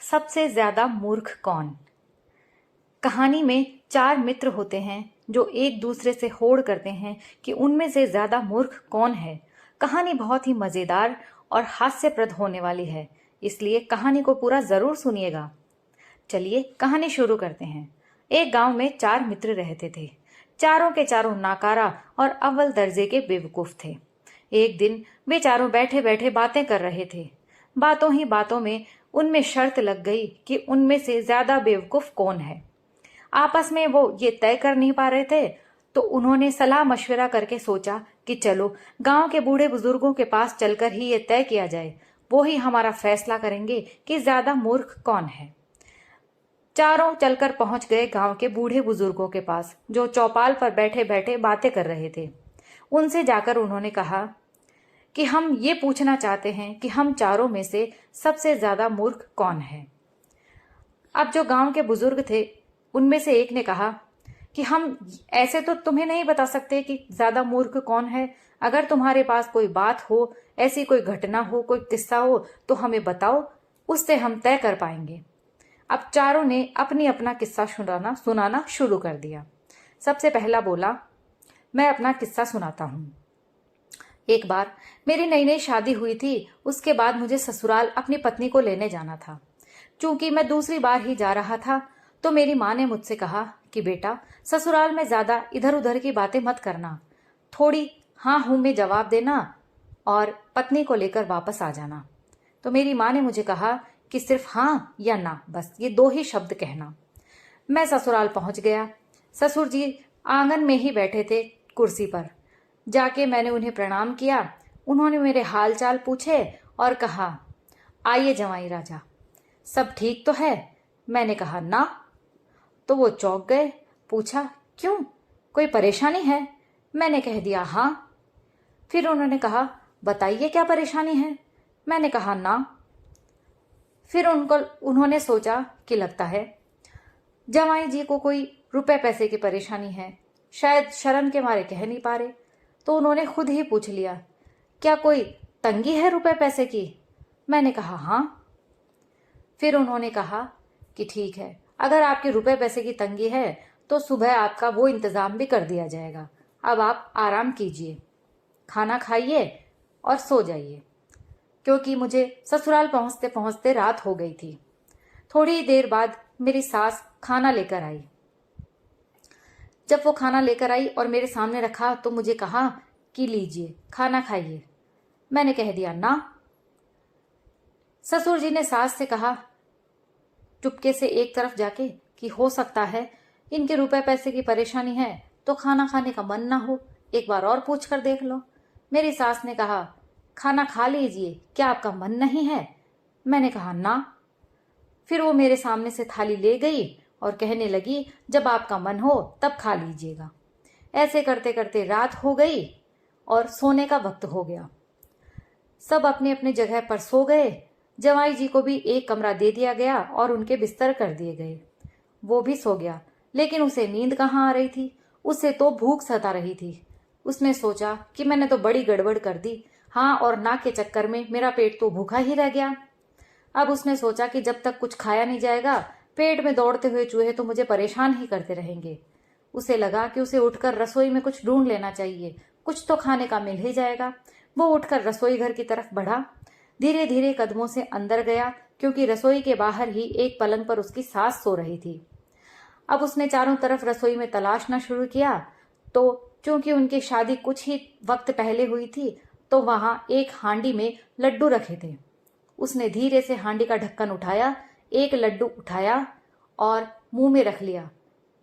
सबसे ज्यादा मूर्ख कौन। कहानी में 4 मित्र होते हैं जो एक दूसरे से होड़ करते हैं कि उनमें से ज्यादा मूर्ख कौन है। कहानी बहुत ही मजेदार और हास्यप्रद होने वाली है, इसलिए कहानी को पूरा जरूर सुनिएगा। चलिए कहानी शुरू करते हैं। एक गांव में 4 मित्र रहते थे। चारों के चारों नाकारा और अव्वल दर्जे के बेवकूफ थे। एक दिन वे चारों बैठे बैठे बातें कर रहे थे। बातों ही बातों में उनमें शर्त लग गई कि उनमें से ज्यादा बेवकूफ कौन है। आपस में वो ये तय कर नहीं पा रहे थे, तो उन्होंने सलाह मशवरा करके सोचा कि चलो गांव के बूढ़े बुजुर्गों के पास चलकर ही ये तय किया जाए। वो ही हमारा फैसला करेंगे कि ज्यादा मूर्ख कौन है। चारों चलकर पहुंच गए गांव के बूढ़े बुजुर्गों के पास, जो चौपाल पर बैठे बैठे बातें कर रहे थे। उनसे जाकर उन्होंने कहा कि हम ये पूछना चाहते हैं कि हम चारों में से सबसे ज्यादा मूर्ख कौन है। अब जो गांव के बुजुर्ग थे उनमें से एक ने कहा कि हम ऐसे तो तुम्हें नहीं बता सकते कि ज्यादा मूर्ख कौन है। अगर तुम्हारे पास कोई बात हो, ऐसी कोई घटना हो, कोई किस्सा हो, तो हमें बताओ, उससे हम तय कर पाएंगे। अब चारों ने अपनी अपना किस्सा सुनाना शुरू कर दिया। सबसे पहला बोला, मैं अपना किस्सा सुनाता हूँ। एक बार मेरी नई नई शादी हुई थी। उसके बाद मुझे ससुराल अपनी पत्नी को लेने जाना था। चूंकि मैं दूसरी बार ही जा रहा था, तो मेरी माँ ने मुझसे कहा कि बेटा, ससुराल में ज्यादा इधर उधर की बातें मत करना, थोड़ी हाँ हूं में जवाब देना और पत्नी को लेकर वापस आ जाना। तो मेरी माँ ने मुझे कहा कि सिर्फ हाँ या ना, बस ये 2 ही शब्द कहना। मैं ससुराल पहुंच गया। ससुर जी आंगन में ही बैठे थे कुर्सी पर। जाके मैंने उन्हें प्रणाम किया। उन्होंने मेरे हाल चाल पूछे और कहा, आइए जवाई राजा, सब ठीक तो है। मैंने कहा ना। तो वो चौंक गए। पूछा, क्यों, कोई परेशानी है? मैंने कह दिया हाँ। फिर उन्होंने कहा, बताइए क्या परेशानी है? मैंने कहा ना। फिर उन्होंने सोचा कि लगता है जवाई जी को कोई रुपए पैसे की परेशानी है, शायद शर्म के मारे कह नहीं पा रहे। तो उन्होंने खुद ही पूछ लिया, क्या कोई तंगी है रुपए पैसे की? मैंने कहा हाँ। फिर उन्होंने कहा कि ठीक है, अगर आपके रुपए पैसे की तंगी है तो सुबह आपका वो इंतजाम भी कर दिया जाएगा। अब आप आराम कीजिए, खाना खाइए और सो जाइए, क्योंकि मुझे ससुराल पहुंचते पहुंचते रात हो गई थी। थोड़ी देर बाद मेरी सास खाना लेकर आई। जब वो खाना लेकर आई और मेरे सामने रखा तो मुझे कहा कि लीजिए खाना खाइए। मैंने कह दिया ना। ससुर जी ने सास से कहा चुपके से एक तरफ जाके कि हो सकता है इनके रुपए पैसे की परेशानी है तो खाना खाने का मन ना हो, एक बार और पूछ कर देख लो। मेरी सास ने कहा, खाना खा लीजिए, क्या आपका मन नहीं है? मैंने कहा ना। फिर वो मेरे सामने से थाली ले गई और कहने लगी, जब आपका मन हो तब खा लीजिएगा। ऐसे करते करते रात हो गई और सोने का वक्त हो गया। सब अपने अपने जगह पर सो गए। जवाई जी को भी एक कमरा दे दिया गया और उनके बिस्तर कर दिए गए। वो भी सो गया, लेकिन उसे नींद कहाँ आ रही थी, उसे तो भूख सता रही थी। उसने सोचा कि मैंने तो बड़ी गड़बड़ कर दी, हाँ और ना के चक्कर में मेरा पेट तो भूखा ही रह गया। अब उसने सोचा कि जब तक कुछ खाया नहीं जाएगा, पेट में दौड़ते हुए चूहे तो मुझे परेशान ही करते रहेंगे। उसे लगा कि उसे उठकर रसोई में कुछ ढूंढ लेना चाहिए, कुछ तो खाने का मिल ही जाएगा। वो उठकर रसोई घर की तरफ बढ़ा। धीरे धीरे कदमों से अंदर गया, क्योंकि रसोई के बाहर ही एक पलंग पर उसकी सास सो रही थी। अब उसने चारों तरफ रसोई में तलाशना शुरू किया, तो चूंकि उनकी शादी कुछ ही वक्त पहले हुई थी, तो वहां एक हांडी में लड्डू रखे थे। उसने धीरे से हांडी का ढक्कन उठाया, एक लड्डू उठाया और मुंह में रख लिया,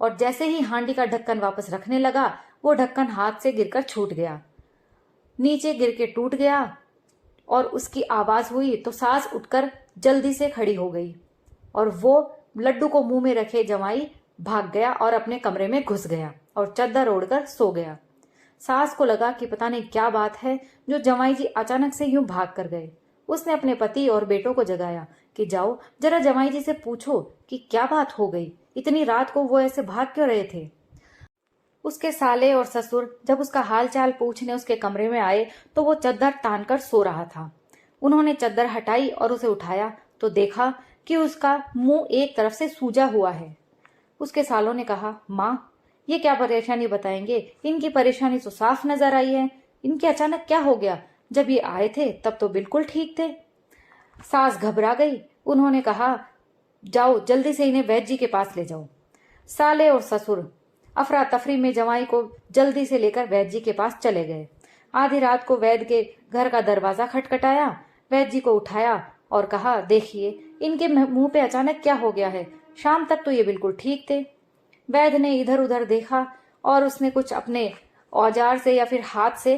और जैसे ही हांडी का ढक्कन वापस रखने लगा, वो ढक्कन हाथ से गिरकर छूट गया, नीचे गिर के टूट गया। और उसकी आवाज हुई तो सास उठकर जल्दी से खड़ी हो गई और वो लड्डू को मुंह में रखे जमाई भाग गया और अपने कमरे में घुस गया और चद्दर ओढ़कर सो गया। सास को लगा कि पता नहीं क्या बात है जो जमाई जी अचानक से यूं भाग कर गए। उसने अपने पति और बेटों को जगाया कि जाओ जरा जमाई जी से पूछो कि क्या बात हो गई, इतनी रात को वो ऐसे भाग क्यों रहे थे। उसके साले और ससुर जब उसका हाल चाल पूछने उसके कमरे में आए तो वो चद्दर तान कर सो रहा था। उन्होंने चद्दर हटाई और उसे उठाया तो देखा कि उसका मुंह एक तरफ से सूजा हुआ है। उसके सालों ने कहा, माँ, ये क्या परेशानी बताएंगे? इनकी परेशानी तो साफ नजर आई है। इनके अचानक क्या हो गया? जब ये आए थे तब तो बिल्कुल ठीक थे। सास घबरा गई। उन्होंने कहा, जाओ जल्दी से इन्हें वैद्य जी के पास ले जाओ। साले और ससुर अफरा तफरी में जवाई को जल्दी से लेकर वैद्य जी के पास चले गए। आधी रात को वैद्य के घर का दरवाजा खटखटाया। वैद्य जी को उठाया और कहा, देखिए इनके मुंह पे अचानक क्या हो गया है? शाम तक तो ये बिल्कुल ठीक थे। वैद्य ने इधर उधर देखा और उसने कुछ अपने औजार से या फिर हाथ से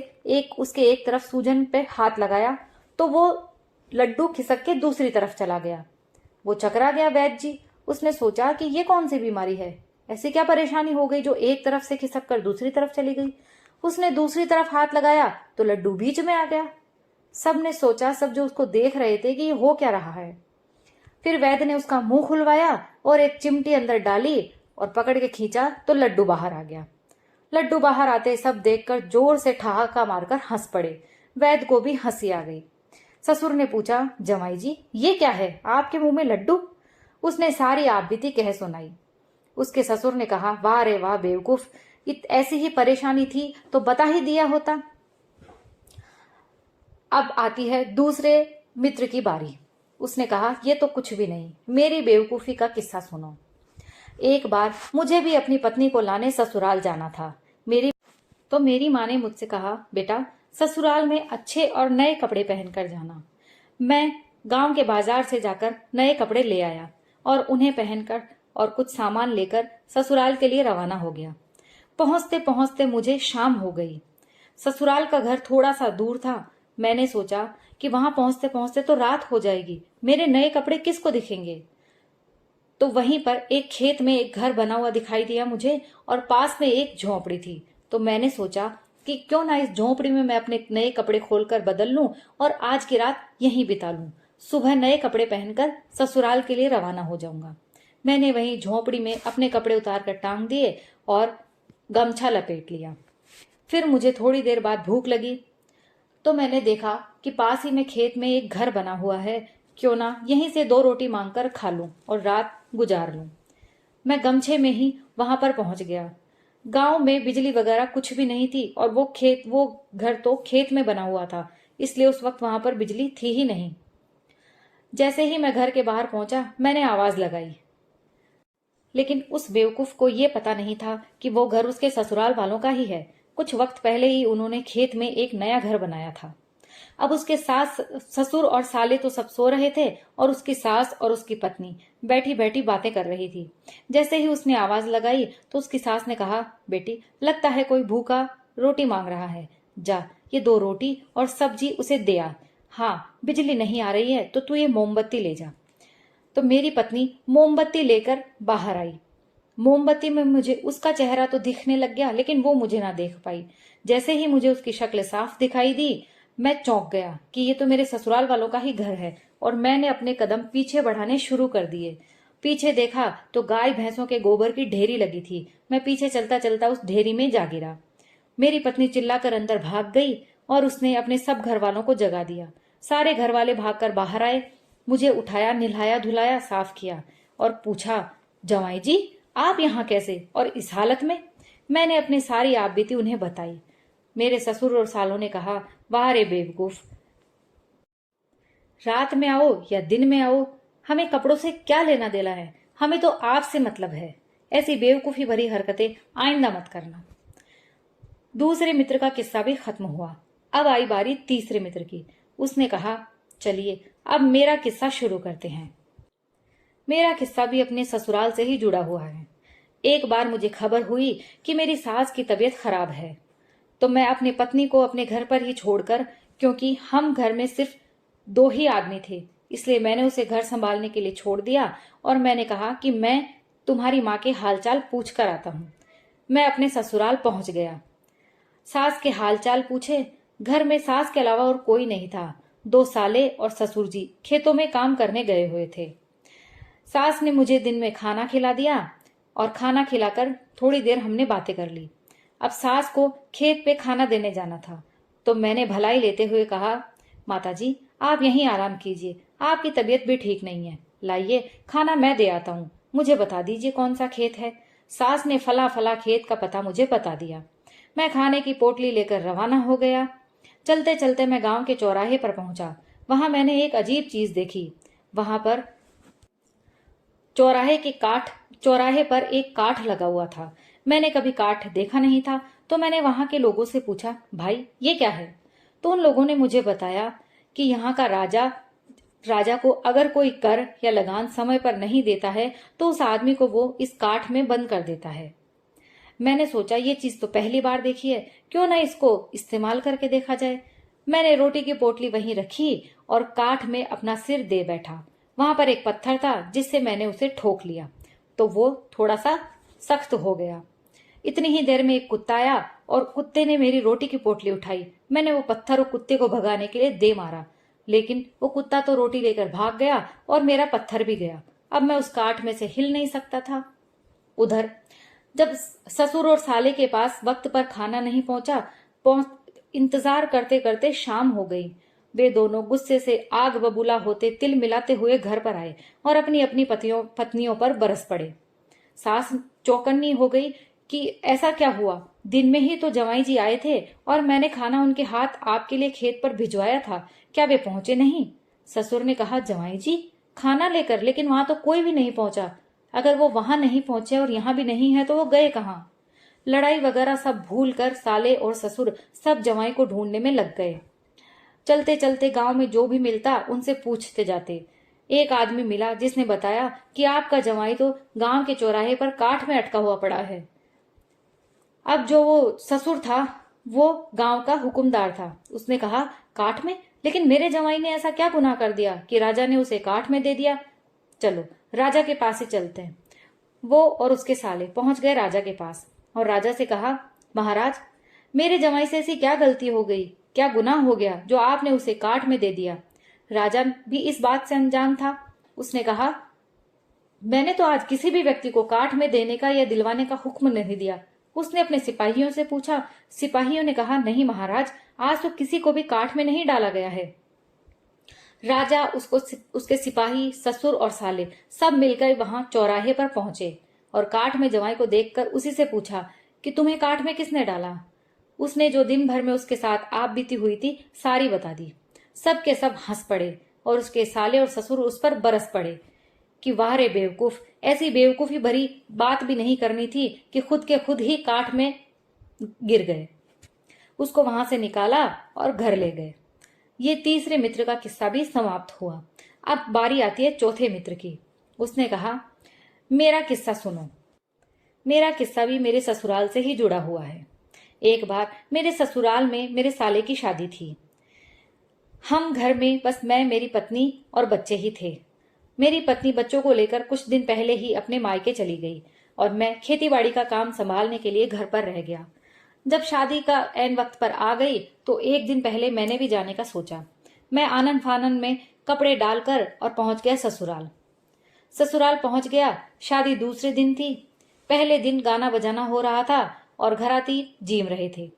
उसके एक तरफ सूजन पे हाथ लगाया तो वो लड्डू खिसक के दूसरी तरफ चला गया। वो चकरा गया वैद्य जी। उसने सोचा कि ये कौन सी बीमारी है? ऐसी क्या परेशानी हो गई जो एक तरफ से खिसक कर दूसरी तरफ चली गई? उसने दूसरी तरफ हाथ लगाया तो लड्डू बीच में आ गया। सब ने सोचा, सब जो उसको देख रहे थे, कि ये हो क्या रहा है। फिर वैद्य ने उसका मुंह खुलवाया और एक चिमटी अंदर डाली और पकड़ के खींचा तो लड्डू बाहर आ गया। लड्डू बाहर आते सब देखकर जोर से ठहाका मारकर हंस पड़े। वैद्य को भी हंसी आ गई। ससुर ने पूछा, जमाई जी ये क्या है, आपके मुंह में लड्डू? उसने सारी आपबीती कह सुनाई। उसके ससुर ने कहा, वाह रे वाह बेवकूफ, ऐसी ही परेशानी थी तो बता ही दिया होता। अब आती है दूसरे मित्र की बारी। उसने कहा, ये तो कुछ भी नहीं, मेरी बेवकूफी का किस्सा सुनो। एक बार मुझे भी अपनी पत्नी को लाने ससुराल जाना था। मेरी माँ ने मुझसे कहा, बेटा ससुराल में अच्छे और नए कपड़े पहनकर जाना। मैं गांव के बाजार से जाकर नए कपड़े ले आया और उन्हें पहनकर और कुछ सामान लेकर ससुराल के लिए रवाना हो गया। पहुंचते पहुंचते मुझे शाम हो गई। ससुराल का घर थोड़ा सा दूर था। मैंने सोचा कि वहां पहुंचते पहुंचते तो रात हो जाएगी, मेरे नए कपड़े किसको दिखेंगे। तो वहीं पर एक खेत में एक घर बना हुआ दिखाई दिया मुझे और पास में एक झोंपड़ी थी। तो मैंने सोचा कि क्यों ना इस झोंपड़ी में मैं अपने नए कपड़े खोलकर बदल लूं और आज की रात यहीं बिता लूं। सुबह नए कपड़े पहनकर ससुराल के लिए रवाना हो जाऊंगा। मैंने वहीं झोंपड़ी में अपने कपड़े उतार कर टांग दिए और गमछा लपेट लिया। फिर मुझे थोड़ी देर बाद भूख लगी तो मैंने देखा कि पास ही में खेत में एक घर बना हुआ है, क्यों ना यहीं से 2 रोटी मांगकर खा लूं और रात गुजार लूं। मैं गमछे में ही वहां पर पहुंच गया। गांव में बिजली वगैरह कुछ भी नहीं थी और वो घर तो खेत में बना हुआ था, इसलिए उस वक्त वहां पर बिजली थी ही नहीं। जैसे ही मैं घर के बाहर पहुंचा मैंने आवाज लगाई, लेकिन उस बेवकूफ को यह पता नहीं था कि वो घर उसके ससुराल वालों का ही है। कुछ वक्त पहले ही उन्होंने खेत में एक नया घर बनाया था। अब उसके सास ससुर और साले तो सब सो रहे थे और उसकी सास और उसकी पत्नी बैठी बैठी बातें कर रही थी। जैसे ही उसने आवाज लगाई तो उसकी सास ने कहा, बेटी लगता है कोई भूखा रोटी मांग रहा है, जा ये 2 रोटी और सब्जी उसे दे आ। हाँ, बिजली नहीं आ रही है तो तू ये मोमबत्ती ले जा। तो मेरी पत्नी मोमबत्ती लेकर बाहर आई। मोमबत्ती में मुझे उसका चेहरा तो दिखने लग गया, लेकिन वो मुझे ना देख पाई। जैसे ही मुझे उसकी शक्ल साफ दिखाई दी मैं चौंक गया कि ये तो मेरे ससुराल वालों का ही घर है और मैंने अपने कदम पीछे बढ़ाने शुरू कर दिए। पीछे देखा तो गाय भैंसों के गोबर की ढेरी लगी थी। मैं पीछे चलता चलता उस ढेरी में जा गिरा। मेरी पत्नी चिल्लाकर अंदर भाग गई और उसने अपने सब घर वालों को जगा दिया। सारे घर वाले भागकर बाहर आए, मुझे उठाया, नहलाया धुलाया, साफ किया और पूछा, जवाई जी आप यहाँ कैसे और इस हालत में? मैंने अपनी सारी आपबीती उन्हें बताई। मेरे ससुर और सालों ने कहा, वाह रे बेवकूफ, रात में आओ या दिन में आओ, हमें कपड़ों से क्या लेना देना है, हमें तो आपसे मतलब है। ऐसी बेवकूफी भरी हरकतें आइंदा मत करना। दूसरे मित्र का किस्सा भी खत्म हुआ। अब आई बारी तीसरे मित्र की। उसने कहा, चलिए अब मेरा किस्सा शुरू करते हैं। मेरा किस्सा भी अपने ससुराल से ही जुड़ा हुआ है। एक बार मुझे खबर हुई कि मेरी सास की तबीयत खराब है, तो मैं अपनी पत्नी को अपने घर पर ही छोड़कर, क्योंकि हम घर में सिर्फ 2 ही आदमी थे, इसलिए मैंने उसे घर संभालने के लिए छोड़ दिया और मैंने कहा कि मैं तुम्हारी माँ के हालचाल पूछ कर आता हूँ। मैं अपने ससुराल पहुंच गया। सास के हालचाल पूछे। घर में सास के अलावा और कोई नहीं था। 2 साले और ससुर जी खेतों में काम करने गए हुए थे। सास ने मुझे दिन में खाना खिला दिया और खाना खिलाकर थोड़ी देर हमने बातें कर ली। अब सास को खेत पे खाना देने जाना था, तो मैंने भलाई लेते हुए कहा, माताजी आप यहीं आराम कीजिए, आपकी तबीयत भी ठीक नहीं है, लाइए खाना मैं दे आता हूँ, मुझे बता दीजिए कौन सा खेत है। सास ने फला फला खेत का पता मुझे बता दिया। मैं खाने की पोटली लेकर रवाना हो गया। चलते चलते मैं गांव के चौराहे पर पहुंचा। वहां मैंने एक अजीब चीज देखी। वहां पर चौराहे पर एक काठ लगा हुआ था। मैंने कभी काठ देखा नहीं था, तो मैंने वहां के लोगों से पूछा, भाई ये क्या है? तो उन लोगों ने मुझे बताया कि यहाँ का राजा को अगर कोई कर या लगान समय पर नहीं देता है तो उस आदमी को वो इस काठ में बंद कर देता है। मैंने सोचा ये चीज तो पहली बार देखी है, क्यों ना इसको इस्तेमाल करके देखा जाए। मैंने रोटी की पोटली वहीं रखी और काठ में अपना सिर दे बैठा। वहां पर एक पत्थर था जिससे मैंने उसे ठोक लिया तो वो थोड़ा सा सख्त हो गया। इतनी ही देर में एक कुत्ता आया और कुत्ते ने मेरी रोटी की पोटली उठाई। मैंने वो पत्थर और कुत्ते को भगाने के लिए दे मारा, लेकिन वो कुत्ता तो रोटी लेकर भाग गया और मेरा पत्थर भी गया। अब मैं उस काठ में से हिल नहीं सकता था। उधर जब ससुर और साले के पास वक्त पर खाना नहीं इंतजार करते करते शाम हो गई। वे दोनों गुस्से से आग बबूला होते तिल मिलाते हुए घर पर आए और अपनी अपनी पत्नियों पर बरस पड़े। सास चौकन्नी हो गई कि ऐसा क्या हुआ? दिन में ही तो जवाई जी आए थे और मैंने खाना उनके हाथ आपके लिए खेत पर भिजवाया था, क्या वे पहुंचे नहीं? ससुर ने कहा, जवाई जी खाना लेकर, लेकिन वहां तो कोई भी नहीं पहुंचा। अगर वो वहां नहीं पहुंचे और यहाँ भी नहीं है तो वो गए कहाँ? लड़ाई वगैरह सब भूल कर साले और ससुर सब जवाई को ढूंढने में लग गए। चलते चलते गांव में जो भी मिलता उनसे पूछते जाते। एक आदमी मिला जिसने बताया कि आपका जवाई तो गांव के चौराहे पर काठ में अटका हुआ पड़ा है। अब जो वो ससुर था वो गांव का हुकुमदार था। उसने कहा, काठ में? लेकिन मेरे जवाई ने ऐसा क्या गुनाह कर दिया कि राजा ने उसे काठ में दे दिया? चलो राजा के पास ही चलते हैं। वो और उसके साले पहुंच गए राजा के पास और राजा से कहा, महाराज मेरे जवाई से ऐसी क्या गलती हो गई, क्या गुनाह हो गया जो आपने उसे काठ में दे दिया? राजा भी इस बात से अनजान था। उसने कहा, मैंने तो आज किसी भी व्यक्ति को काठ में देने का या दिलवाने का हुक्म नहीं दिया। उसने अपने सिपाहियों से पूछा। सिपाहियों ने कहा, नहीं महाराज, आज तो किसी को भी काठ में नहीं डाला गया है। राजा, उसके सिपाही, ससुर और साले सब मिलकर वहां चौराहे पर पहुंचे और काठ में जवाई को देखकर उसी से पूछा कि तुम्हें काठ में किसने डाला? उसने जो दिन भर में उसके साथ आप बीती हुई थी सारी बता दी। सब के सब हंस पड़े और उसके साले और ससुर उस पर बरस पड़े कि वाह रे बेवकूफ, ऐसी बेवकूफी भरी बात भी नहीं करनी थी कि खुद के खुद ही काठ में गिर गए। उसको वहां से निकाला और घर ले गए। ये तीसरे मित्र का किस्सा भी समाप्त हुआ। अब बारी आती है चौथे मित्र की। उसने कहा, मेरा किस्सा सुनो। मेरा किस्सा भी मेरे ससुराल से ही जुड़ा हुआ है। एक बार मेरे ससुराल में मेरे साले की शादी थी। हम घर में बस मैं, मेरी पत्नी और बच्चे ही थे। मेरी पत्नी बच्चों को लेकर कुछ दिन पहले ही अपने मायके चली गई और मैं खेतीबाड़ी का काम संभालने के लिए घर पर रह गया। जब शादी का ऐन वक्त पर आ गई तो एक दिन पहले मैंने भी जाने का सोचा। मैं आनन फानन में कपड़े डालकर और पहुंच गया ससुराल। ससुराल पहुंच गया। शादी दूसरे दिन थी। पहले दिन गाना बजाना हो रहा था और घराती जीम रहे थे।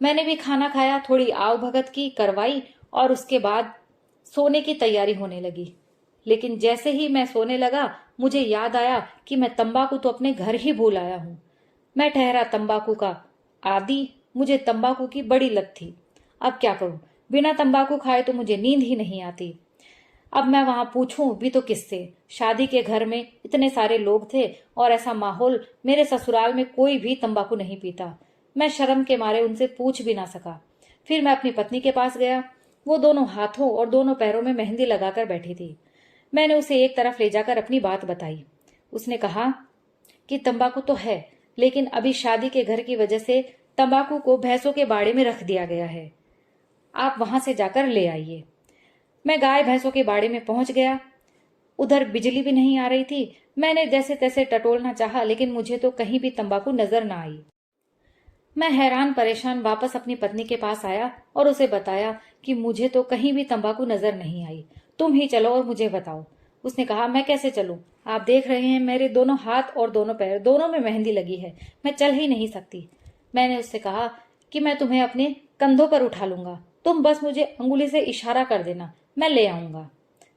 मैंने भी खाना खाया, थोड़ी आव भगत की करवाई और उसके बाद सोने की तैयारी होने लगी। लेकिन जैसे ही मैं सोने लगा मुझे याद आया कि मैं तंबाकू तो अपने घर ही भूल आया हूं। मैं ठहरा तंबाकू का आदि। मुझे तंबाकू की बड़ी लत थी। अब क्या करूं? बिना तंबाकू खाए तो मुझे नींद ही नहीं आती। अब मैं वहां पूछूं भी तो किससे? शादी के घर में इतने सारे लोग थे और ऐसा माहौल, मेरे ससुराल में कोई भी तंबाकू नहीं पीता। मैं शर्म के मारे उनसे पूछ भी ना सका। फिर मैं अपनी पत्नी के पास गया। वो दोनों हाथों और दोनों पैरों में मेहंदी लगाकर बैठी थी। मैंने उसे एक तरफ ले जाकर अपनी बात बताई। उसने कहा कि तंबाकू तो है, लेकिन अभी शादी के घर की वजह से तंबाकू को भैंसों के बाड़े में रख दिया गया है। आप वहां से जाकर ले आइए। मैं गाय भैंसों के बाड़े में पहुंच गया। उधर बिजली भी नहीं आ रही थी। मैंने जैसे तैसे टटोलना चाहा, लेकिन मुझे तो कहीं भी तंबाकू नजर न आई। मैं हैरान परेशान वापस अपनी पत्नी के पास आया और उसे बताया कि मुझे तो कहीं भी तंबाकू नजर नहीं आई। तुम ही चलो और मुझे बताओ। उसने कहा, मैं कैसे चलूं? आप देख रहे हैं मेरे दोनों हाथ और दोनों पैर, दोनों में मेहंदी लगी है। मैं चल ही नहीं सकती। मैंने उससे कहा कि मैं तुम्हें अपने कंधों पर उठा लूंगा, तुम बस मुझे अंगुली से इशारा कर देना, मैं ले आऊंगा।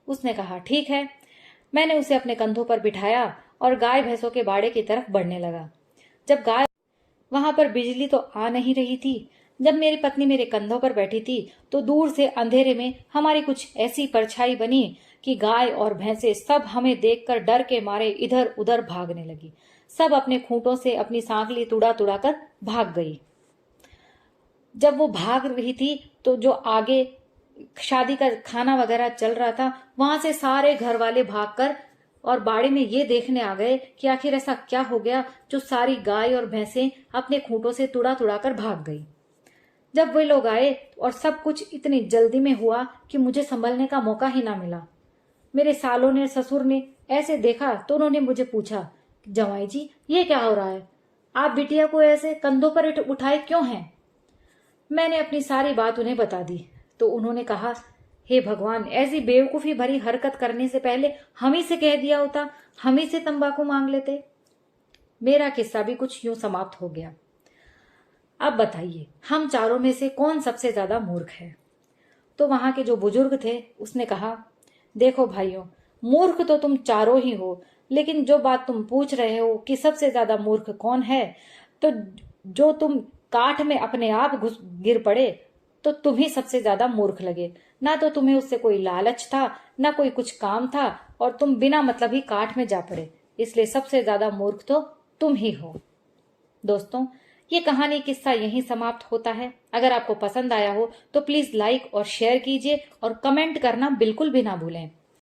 उसने कहा, ठीक है। मैंने उसे अपने कंधों पर बिठाया और गाय भैंसों के बाड़े की तरफ बढ़ने लगा। जब गाय वहां पर बिजली तो आ नहीं रही थी। जब मेरी पत्नी मेरे कंधों पर बैठी थी तो दूर से अंधेरे में हमारी कुछ ऐसी परछाई बनी कि गाय और भैंसे सब हमें देखकर डर के मारे इधर उधर भागने लगी। सब अपने खूंटों से अपनी सांकली तुड़ा तुड़ा कर भाग गई। जब वो भाग रही थी तो जो आगे शादी का खाना वगैरह चल रहा था वहां से सारे घर वाले भागकर और बाड़े में ये देखने आ गए कि आखिर ऐसा क्या हो गया जो सारी गाय और भैंसें अपने खूंटों से तुड़ा तुड़ा कर भाग गई। जब वे लोग आए और सब कुछ इतनी जल्दी में हुआ कि मुझे संभलने का मौका ही ना मिला। मेरे सालों ने ससुर ने ऐसे देखा तो उन्होंने मुझे पूछा, जमाई जी ये क्या हो रहा है, आप बिटिया को ऐसे कंधों पर उठाए क्यों हैं? मैंने अपनी सारी बात उन्हें बता दी तो उन्होंने कहा, हे भगवान, ऐसी बेवकूफी भरी हरकत करने से पहले हम ही से कह दिया होता, हम ही से तंबाकू मांग लेते। मेरा किस्सा भी कुछ यूं समाप्त हो गया। अब बताइए हम चारों में से कौन सबसे ज्यादा मूर्ख है? तो वहां के जो बुजुर्ग थे उसने कहा, देखो भाइयों, मूर्ख तो तुम चारों ही हो, लेकिन जो बात तुम पूछ रहे हो कि सबसे ज्यादा मूर्ख कौन है, तो जो तुम काठ में अपने आप घुस गिर पड़े तो तुम ही सबसे ज्यादा मूर्ख लगे। ना तो तुम्हें उससे कोई लालच था, ना कोई कुछ काम था, और तुम बिना मतलब ही काठ में जा पड़े, इसलिए सबसे ज्यादा मूर्ख तो तुम ही हो। दोस्तों, ये कहानी किस्सा यहीं समाप्त होता है। अगर आपको पसंद आया हो तो प्लीज लाइक और शेयर कीजिए और कमेंट करना बिल्कुल भी ना भूलें।